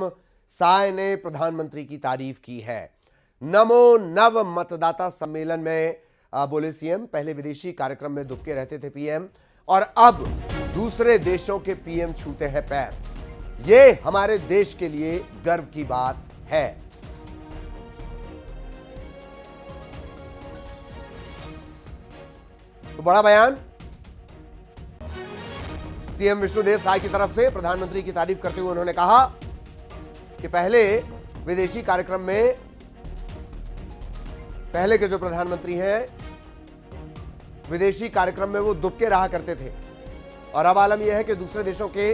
PM Sai ने प्रधानमंत्री की तारीफ की है। नमो नव मतदाता सम्मेलन में बोले सीएम, पहले विदेशी कार्यक्रम में दुबके रहते थे पीएम और अब दूसरे देशों के पीएम छूते हैं पैर। ये हमारे देश के लिए गर्व की बात है। तो बड़ा बयान सीएम विष्णुदेव साय की तरफ से प्रधानमंत्री की तारीफ करते हुए उन्होंने कहा कि पहले विदेशी कार्यक्रम में पहले के जो प्रधानमंत्री हैं विदेशी कार्यक्रम में वो दुबके रहा करते थे और अब आलम यह है कि दूसरे देशों के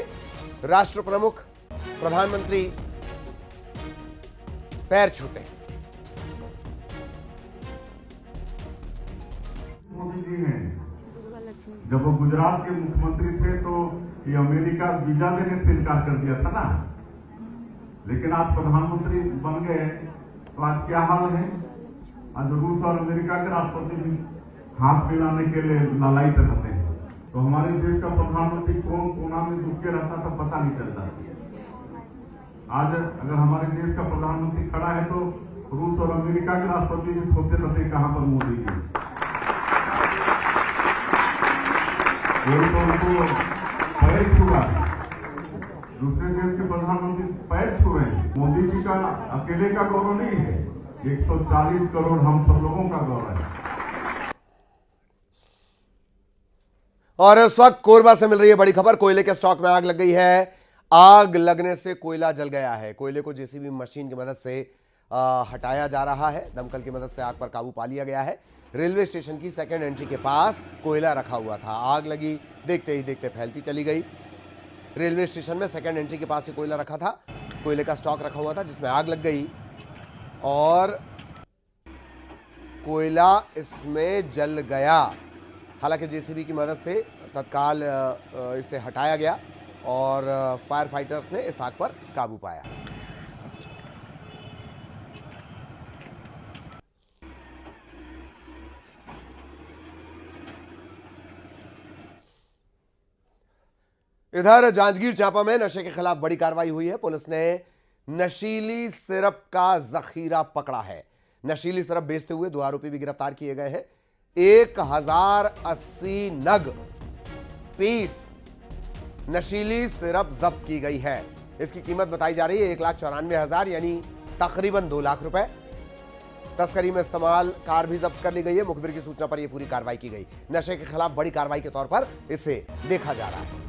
राष्ट्र प्रमुख प्रधानमंत्री पैर छूते हैं। मोदी जी ने जब वो गुजरात के मुख्यमंत्री थे तो ये अमेरिका वीजा देने से इनकार कर दिया था ना, लेकिन आज प्रधानमंत्री बन गए तो आज क्या हाल है। आज रूस और अमेरिका के राष्ट्रपति भी हाथ मिलाने के लिए ललायित रहते हैं। तो हमारे देश का प्रधानमंत्री कौन कोना में दुबके रहता था पता नहीं चलता। आज अगर हमारे देश का प्रधानमंत्री खड़ा है तो रूस और अमेरिका के राष्ट्रपति भी सोचते रहते कहां पर मोदी जी। कोई तो उनको पैर छुआ, दूसरे देश के प्रधानमंत्री पैर छू रहे हैं। मोदी जी का अकेले का गौरव नहीं है, 140 करोड़ हम सब लोगों का गौरव है। और इस वक्त कोरबा से मिल रही है बड़ी खबर। कोयले के स्टॉक में आग लग गई है। आग लगने से कोयला जल गया है। कोयले को जेसीबी मशीन की मदद से हटाया जा रहा है। दमकल की मदद से आग पर काबू पा लिया गया है। रेलवे स्टेशन की सेकंड एंट्री के पास कोयला रखा हुआ था। आग लगी, देखते ही देखते फैलती चली गई। रेलवे स्टेशन में सेकंड एंट्री के पास ही कोयला रखा था, कोयले का स्टॉक रखा हुआ था जिसमें आग लग गई और कोयला इसमें जल गया। हालांकि जेसीबी की मदद से तत्काल इसे हटाया गया और फायर फाइटर्स ने इस आग पर काबू पाया। इधर जांजगीर चांपा में नशे के खिलाफ बड़ी कार्रवाई हुई है। पुलिस ने नशीली सिरप का जखीरा पकड़ा है। नशीली सिरप बेचते हुए 2 आरोपी भी गिरफ्तार किए गए हैं। 1080 नग पीस नशीली सिरप जब्त की गई है। इसकी कीमत बताई जा रही है 1,94,000 यानी तकरीबन 2 लाख रुपए। तस्करी में इस्तेमाल कार भी जब्त कर ली गई है। मुखबिर की सूचना पर यह पूरी कार्रवाई की गई। नशे के खिलाफ बड़ी कार्रवाई के तौर पर इसे देखा जा रहा है।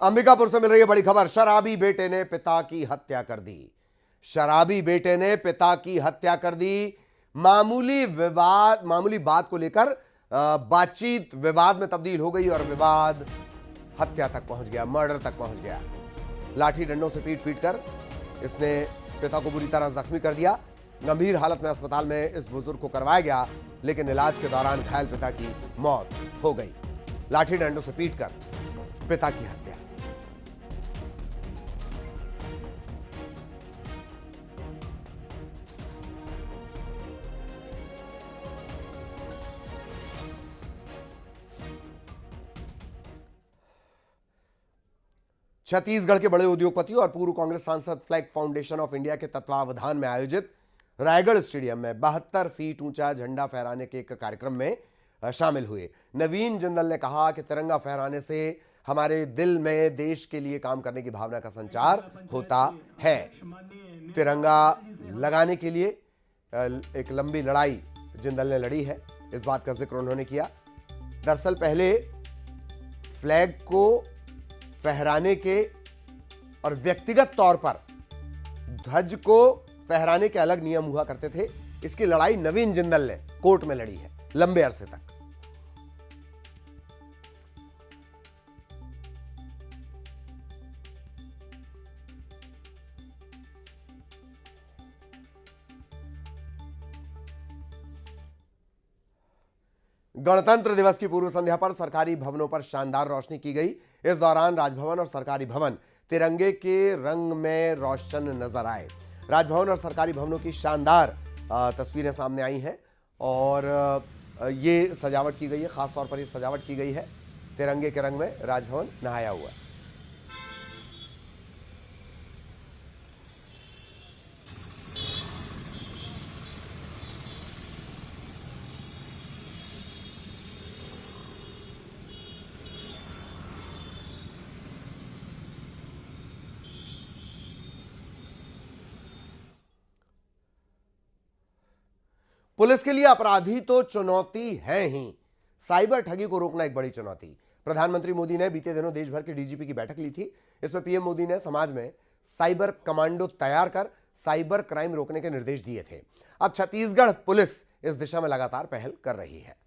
अंबिकापुर से मिल रही है बड़ी खबर। शराबी बेटे ने पिता की हत्या कर दी। शराबी बेटे ने पिता की हत्या कर दी। मामूली बात को लेकर बातचीत विवाद में तब्दील हो गई और विवाद हत्या तक पहुंच गया, मर्डर तक पहुंच गया। लाठी डंडों से पीट कर इसने पिता को बुरी तरह जख्मी कर दिया। गंभीर हालत में अस्पताल में इस बुजुर्ग को करवाया गया, लेकिन इलाज के दौरान घायल पिता की मौत हो गई। लाठी डंडों से पीटकर पिता की हत्या। छत्तीसगढ़ के बड़े उद्योगपति और पूर्व कांग्रेस सांसद फ्लैग फाउंडेशन ऑफ इंडिया के तत्वावधान में आयोजित रायगढ़ स्टेडियम में 72 फीट ऊंचा झंडा फहराने के एक कार्यक्रम में शामिल हुए। नवीन जिंदल ने कहा कि तिरंगा फहराने से हमारे दिल में देश के लिए काम करने की भावना का संचार होता है। तिरंगा लगाने के लिए एक लंबी लड़ाई जिंदल ने लड़ी है, इस बात का जिक्र उन्होंने किया। दरअसल पहले फ्लैग को फहराने के और व्यक्तिगत तौर पर ध्वज को फहराने के अलग नियम हुआ करते थे। इसकी लड़ाई नवीन जिंदल ने कोर्ट में लड़ी है लंबे अरसे तक। गणतंत्र दिवस की पूर्व संध्या पर सरकारी भवनों पर शानदार रोशनी की गई। इस दौरान राजभवन और सरकारी भवन तिरंगे के रंग में रोशन नजर आए। राजभवन और सरकारी भवनों की शानदार तस्वीरें सामने आई हैं और ये सजावट की गई है, खासतौर पर ये सजावट की गई है तिरंगे के रंग में राजभवन नहाया हुआ है। पुलिस के लिए अपराधी तो चुनौती है ही, साइबर ठगी को रोकना एक बड़ी चुनौती। प्रधानमंत्री मोदी ने बीते दिनों देश भर के डीजीपी की बैठक ली थी। इसमें पीएम मोदी ने समाज में साइबर कमांडो तैयार कर साइबर क्राइम रोकने के निर्देश दिए थे। अब छत्तीसगढ़ पुलिस इस दिशा में लगातार पहल कर रही है।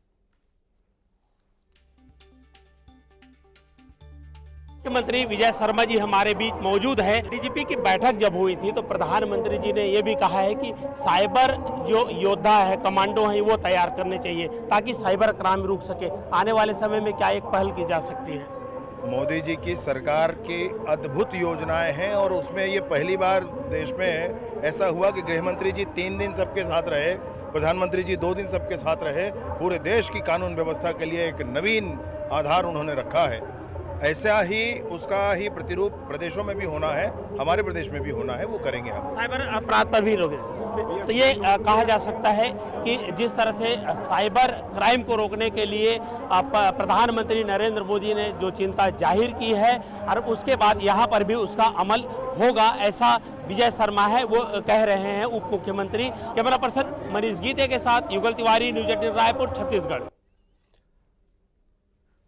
मुख्यमंत्री विजय शर्मा जी हमारे बीच मौजूद है। डीजीपी की बैठक जब हुई थी तो प्रधानमंत्री जी ने यह भी कहा है कि साइबर जो योद्धा है, कमांडो हैं, वो तैयार करने चाहिए ताकि साइबर क्राइम रुक सके। आने वाले समय में क्या एक पहल की जा सकती है? मोदी जी की सरकार की अद्भुत योजनाएं हैं और उसमें ये पहली बार देश में ऐसा हुआ कि गृह मंत्री जी 3 दिन सबके साथ रहे, प्रधानमंत्री जी 2 दिन सबके साथ रहे। पूरे देश की कानून व्यवस्था के लिए एक नवीन आधार उन्होंने रखा है। ऐसा ही उसका ही प्रतिरूप प्रदेशों में भी होना है, हमारे प्रदेश में भी होना है, वो करेंगे हम। साइबर अपराध पर भी रोके तो ये कहा जा सकता है कि जिस तरह से साइबर क्राइम को रोकने के लिए प्रधानमंत्री नरेंद्र मोदी ने जो चिंता जाहिर की है और उसके बाद यहाँ पर भी उसका अमल होगा, ऐसा विजय शर्मा है वो कह रहे हैं, उप मुख्यमंत्री। कैमरा पर्सन मनीष गीते के साथ युगल तिवारी, न्यूज 18 रायपुर, छत्तीसगढ़।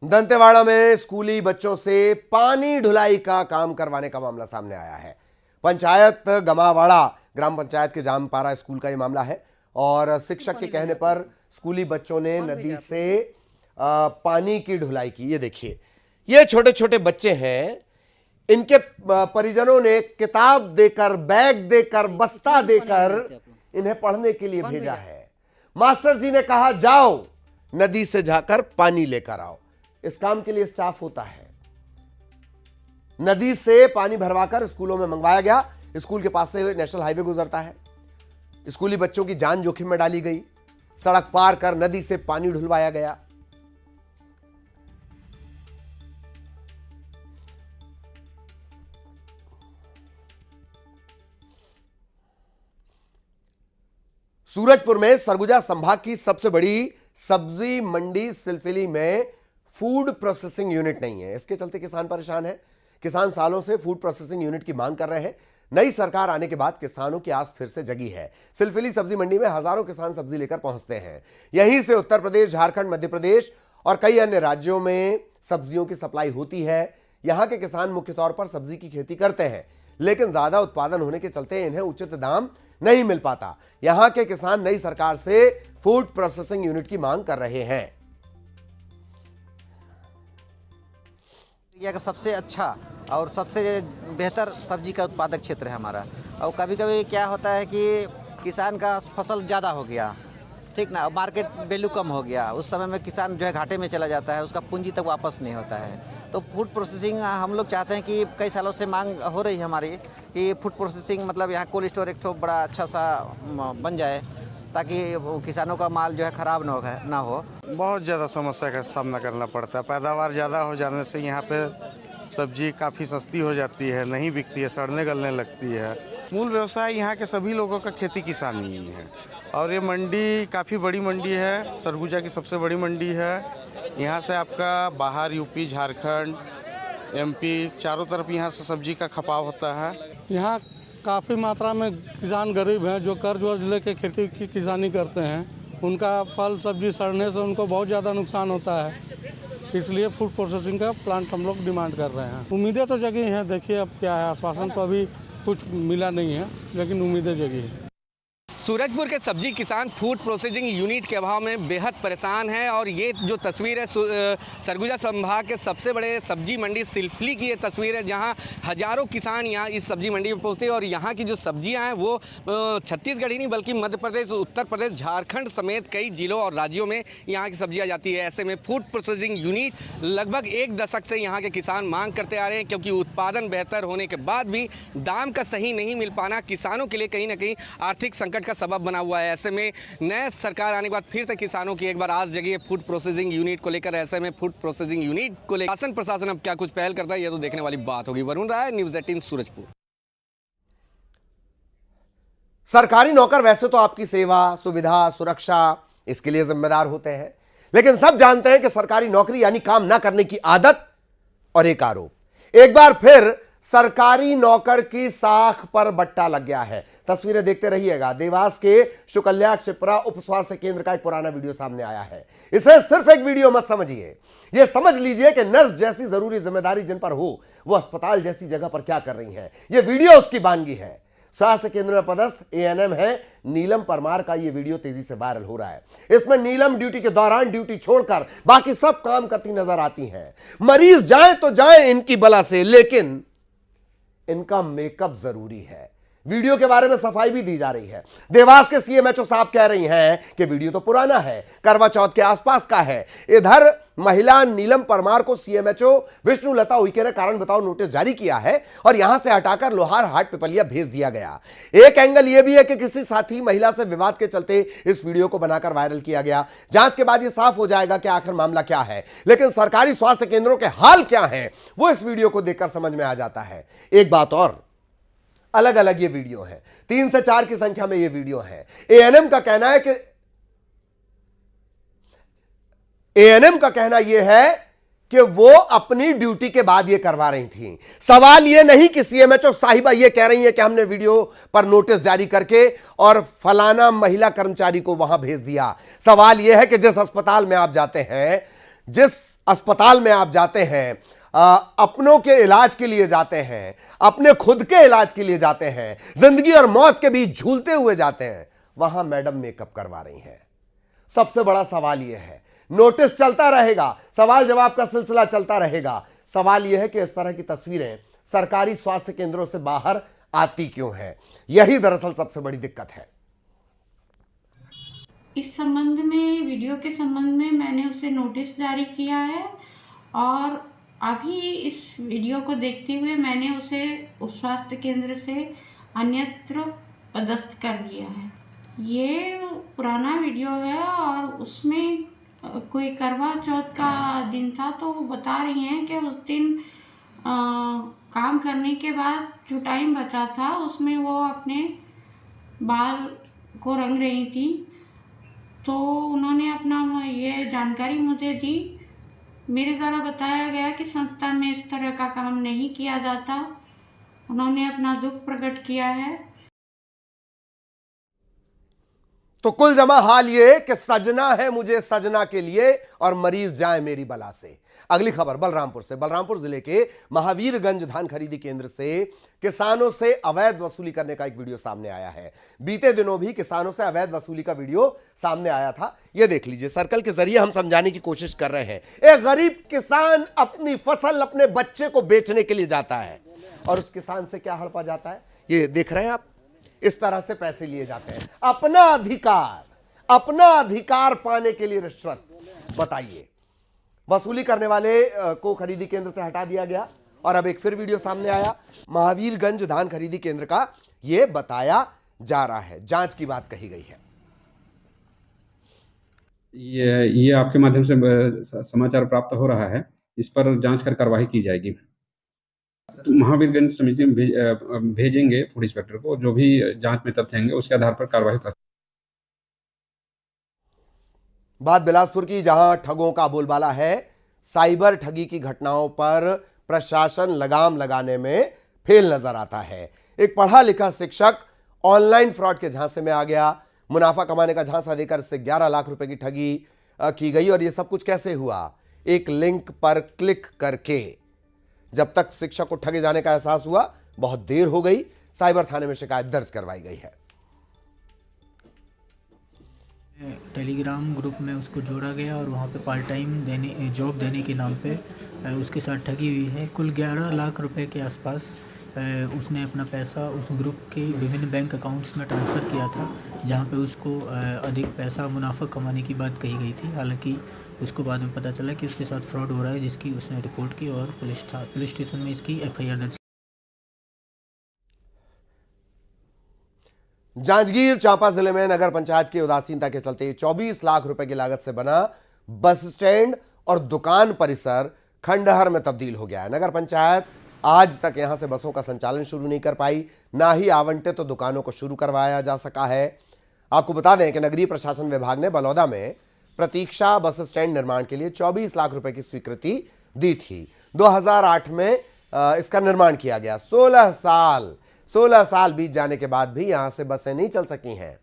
दंतेवाड़ा में स्कूली बच्चों से पानी ढुलाई का काम करवाने का मामला सामने आया है। पंचायत गमावाड़ा ग्राम पंचायत के जामपारा स्कूल का यह मामला है और शिक्षक के कहने पर स्कूली बच्चों ने नदी से पानी की ढुलाई की। ये देखिए, ये छोटे छोटे बच्चे हैं, इनके परिजनों ने किताब देकर, बैग देकर, बस्ता देकर इन्हें पढ़ने के लिए भेजा है। मास्टर जी ने कहा जाओ नदी से जाकर पानी लेकर आओ। इस काम के लिए स्टाफ होता है। नदी से पानी भरवाकर स्कूलों में मंगवाया गया। स्कूल के पास से नेशनल हाईवे गुजरता है। स्कूली बच्चों की जान जोखिम में डाली गई। सड़क पार कर नदी से पानी ढुलवाया गया। सूरजपुर में सरगुजा संभाग की सबसे बड़ी सब्जी मंडी सिलफिली में फूड प्रोसेसिंग यूनिट नहीं है। इसके चलते किसान परेशान है। किसान सालों से फूड प्रोसेसिंग यूनिट की मांग कर रहे हैं। नई सरकार आने के बाद किसानों की आस फिर से जगी है। सिलफिली सब्जी मंडी में हजारों किसान सब्जी लेकर पहुंचते हैं। यहीं से उत्तर प्रदेश, झारखंड, मध्य प्रदेश और कई अन्य राज्यों में सब्जियों की सप्लाई होती है। यहां के किसान मुख्य तौर पर सब्जी की खेती करते हैं, लेकिन ज्यादा उत्पादन होने के चलते इन्हें उचित दाम नहीं मिल पाता। यहां के किसान नई सरकार से फूड प्रोसेसिंग यूनिट की मांग कर रहे हैं। इंडिया का सबसे अच्छा और सबसे बेहतर सब्जी का उत्पादक क्षेत्र है हमारा। और कभी कभी क्या होता है कि किसान का फसल ज़्यादा हो गया, ठीक ना, मार्केट वैल्यू कम हो गया, उस समय में किसान जो है घाटे में चला जाता है, उसका पूंजी तक वापस नहीं होता है। तो फूड प्रोसेसिंग हम लोग चाहते हैं कि कई सालों से मांग हो रही है हमारी कि फूड प्रोसेसिंग मतलब यहाँ कोल्ड स्टोर एक बड़ा अच्छा सा बन जाए ताकि किसानों का माल जो है ख़राब ना हो। बहुत ज़्यादा समस्या का सामना करना पड़ता है। पैदावार ज़्यादा हो जाने से यहाँ पे सब्जी काफ़ी सस्ती हो जाती है, नहीं बिकती है, सड़ने गलने लगती है। मूल व्यवसाय यहाँ के सभी लोगों का खेती किसानी ही है और ये मंडी काफ़ी बड़ी मंडी है, सरगुजा की सबसे बड़ी मंडी है। यहाँ से आपका बाहर यूपी, झारखंड, एमपी चारों तरफ यहाँ से सब्जी का खपाव होता है। यहाँ काफ़ी मात्रा में किसान गरीब हैं जो कर्ज वर्ज लेके खेती की किसानी करते हैं। उनका फल सब्जी सड़ने से उनको बहुत ज़्यादा नुकसान होता है। इसलिए फूड प्रोसेसिंग का प्लांट हम लोग डिमांड कर रहे हैं। उम्मीदें तो जगी हैं, देखिए अब क्या है, आश्वासन तो अभी कुछ मिला नहीं है, लेकिन उम्मीदें जगी है। सूरजपुर के सब्जी किसान फूड प्रोसेसिंग यूनिट के अभाव में बेहद परेशान हैं और ये जो तस्वीर है सरगुजा संभाग के सबसे बड़े सब्जी मंडी सिलफली की ये तस्वीर है, जहां हजारों किसान यहाँ इस सब्जी मंडी में पहुँचते हैं और यहाँ की जो सब्जियां हैं वो छत्तीसगढ़ ही नहीं बल्कि मध्य प्रदेश, उत्तर प्रदेश, झारखंड समेत कई जिलों और राज्यों में यहाँ की सब्जियाँ जाती है। ऐसे में फूड प्रोसेसिंग यूनिट लगभग 1 दशक से यहाँ के किसान मांग करते आ रहे हैं, क्योंकि उत्पादन बेहतर होने के बाद भी दाम का सही नहीं मिल पाना किसानों के लिए कहीं ना कहीं आर्थिक संकट का सबब बना हुआ है। ऐसे में नए सरकार आने के बाद फिर से किसानों की एक बार आस जगी है फूड प्रोसेसिंग यूनिट को लेकर। ऐसे में फूड प्रोसेसिंग यूनिट को लेकर शासन प्रशासन अब क्या कुछ पहल करता है, ये तो देखने वाली बात होगी। वरुण राय, न्यूज़ 18 सूरजपुर। सरकारी नौकर वैसे तो आपकी सेवा, सुविधा, सुरक्षा इसके लिए जिम्मेदार होते हैं, लेकिन सब जानते हैं कि सरकारी नौकरी यानी काम ना करने की आदत और एक आरोप। एक बार फिर सरकारी नौकर की साख पर बट्टा लग गया है। तस्वीरें देखते रहिएगा। देवास के शुकल्या क्षिप्रा उप स्वास्थ्य केंद्र का एक पुराना वीडियो सामने आया है। इसे सिर्फ एक वीडियो मत समझिए, यह समझ लीजिए कि नर्स जैसी जरूरी जिम्मेदारी जिन पर हो वो अस्पताल जैसी जगह पर क्या कर रही हैं। यह वीडियो उसकी बानगी है। स्वास्थ्य केंद्र में पदस्थ एएनएम है नीलम परमार का यह वीडियो तेजी से वायरल हो रहा है। इसमें नीलम ड्यूटी के दौरान ड्यूटी छोड़कर बाकी सब काम करती नजर आती हैं। मरीज जाए तो जाए इनकी बला से, लेकिन इनका मेकअप जरूरी है। वीडियो के बारे में सफाई भी दी जा रही है। देवास के सीएमएचओ साहब कह रही हैं कि वीडियो तो पुराना है, करवा चौथ के आसपास का है। इधर महिला नीलम परमार को सीएमएचओ विष्णु लता उइके ने कारण बताओ नोटिस जारी किया है और यहां से हटाकर लोहार हाट पिपलिया भेज दिया गया। एक एंगल यह भी है कि किसी साथी महिला से विवाद के चलते इस वीडियो को बनाकर वायरल किया गया। जांच के बाद यह साफ हो जाएगा कि आखिर मामला क्या है, लेकिन सरकारी स्वास्थ्य केंद्रों के हाल क्या है वो इस वीडियो को देखकर समझ में आ जाता है। एक बात और, अलग अलग ये वीडियो है, 3 से 4 की संख्या में ये वीडियो है। एएनएम का कहना यह है कि वो अपनी ड्यूटी के बाद ये करवा रही थी। सवाल ये नहीं कि सीएमएचओ साहिबा ये कह रही है कि हमने वीडियो पर नोटिस जारी करके और फलाना महिला कर्मचारी को वहां भेज दिया। सवाल यह है कि जिस अस्पताल में आप जाते हैं अपनों के इलाज के लिए जाते हैं, अपने खुद के इलाज के लिए जाते हैं, जिंदगी और मौत के बीच झूलते हुए जाते हैं, वहां मैडम मेकअप करवा रही हैं। सबसे बड़ा सवाल यह है, नोटिस चलता रहेगा, सवाल जवाब का सिलसिला चलता रहेगा। सवाल यह है कि इस तरह की तस्वीरें सरकारी स्वास्थ्य केंद्रों से बाहर आती क्यों हैं? यही दरअसल सबसे बड़ी दिक्कत है। इस संबंध में, वीडियो के संबंध में मैंने उसे नोटिस जारी किया है और अभी इस वीडियो को देखते हुए मैंने उसे उप स्वास्थ्य केंद्र से अन्यत्र पदस्थ कर दिया है। ये पुराना वीडियो है और उसमें कोई करवा चौथ का दिन था, तो वो बता रही हैं कि उस दिन काम करने के बाद जो टाइम बचा था उसमें वो अपने बाल को रंग रही थी। तो उन्होंने अपना ये जानकारी मुझे दी। मेरे द्वारा बताया गया कि संस्था में इस तरह का काम नहीं किया जाता। उन्होंने अपना दुख प्रकट किया है। तो कुल जमा हाल ये कि सजना है मुझे सजना के लिए और मरीज जाए मेरी बला से। अगली खबर बलरामपुर से। बलरामपुर जिले के महावीरगंज धान खरीदी केंद्र से किसानों से अवैध वसूली करने का एक वीडियो सामने आया है। बीते दिनों भी किसानों से अवैध वसूली का वीडियो सामने आया था। यह देख लीजिए, सर्कल के जरिए हम समझाने की कोशिश कर रहे हैं। एक गरीब किसान अपनी फसल अपने बच्चे को बेचने के लिए जाता है और उस किसान से क्या हड़पा जाता है, ये देख रहे हैं आप। इस तरह से पैसे लिए जाते हैं, अपना अधिकार पाने के लिए रिश्वत। बताइए, वसूली करने वाले को खरीदी केंद्र से हटा दिया गया और अब एक फिर वीडियो सामने आया। महावीरगंज धान खरीदी केंद्र का यह बताया जा रहा है, जांच की बात कही गई है। ये आपके माध्यम से समाचार प्राप्त हो रहा है, इस पर जांच कर कार्रवाई की जाएगी। तो महावीरगंज समिति में भेजेंगे फूड इंस्पेक्टर को, जो भी जांच में तथ्य होंगे उसके आधार पर कार्रवाई कर। बात बिलासपुर की, जहां ठगों का बोलबाला है। साइबर ठगी की घटनाओं पर प्रशासन लगाम लगाने में फेल नजर आता है। एक पढ़ा लिखा शिक्षक ऑनलाइन फ्रॉड के झांसे में आ गया। मुनाफा कमाने का झांसा देकर इससे 11 लाख रुपए की ठगी की गई। और यह सब कुछ कैसे हुआ? एक लिंक पर क्लिक करके। जब तक शिक्षक को ठगे जाने का एहसास हुआ बहुत देर हो गई। साइबर थाने में शिकायत दर्ज करवाई गई है। टेलीग्राम ग्रुप में उसको जोड़ा गया और वहाँ पे पार्ट टाइम जॉब देने के नाम पे उसके साथ ठगी हुई है। कुल 11 लाख रुपए के आसपास उसने अपना पैसा उस ग्रुप के विभिन्न बैंक अकाउंट्स में ट्रांसफ़र किया था, जहाँ पे उसको अधिक पैसा मुनाफा कमाने की बात कही गई थी। हालांकि उसको बाद में पता चला कि उसके साथ फ्रॉड हो रहा है, जिसकी उसने रिपोर्ट की और पुलिस स्टेशन में इसकी FIR दर्ज। जांजगीर चांपा जिले में नगर पंचायत की उदासीनता के चलते 24 लाख रुपए की लागत से बना बस स्टैंड और दुकान परिसर खंडहर में तब्दील हो गया है। नगर पंचायत आज तक यहां से बसों का संचालन शुरू नहीं कर पाई, ना ही आवंटित तो दुकानों को शुरू करवाया जा सका है। आपको बता दें कि नगरीय प्रशासन विभाग ने बलौदा में प्रतीक्षा बस स्टैंड निर्माण के लिए 24 लाख रुपए की स्वीकृति दी थी। 2008 में इसका निर्माण किया गया। 16 साल बीत जाने के बाद भी यहां से बसें नहीं चल सकी हैं।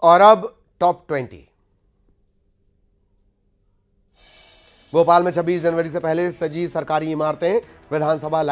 और अब टॉप 20। भोपाल में 26 जनवरी से पहले सजी सरकारी इमारतें, विधानसभा लाइट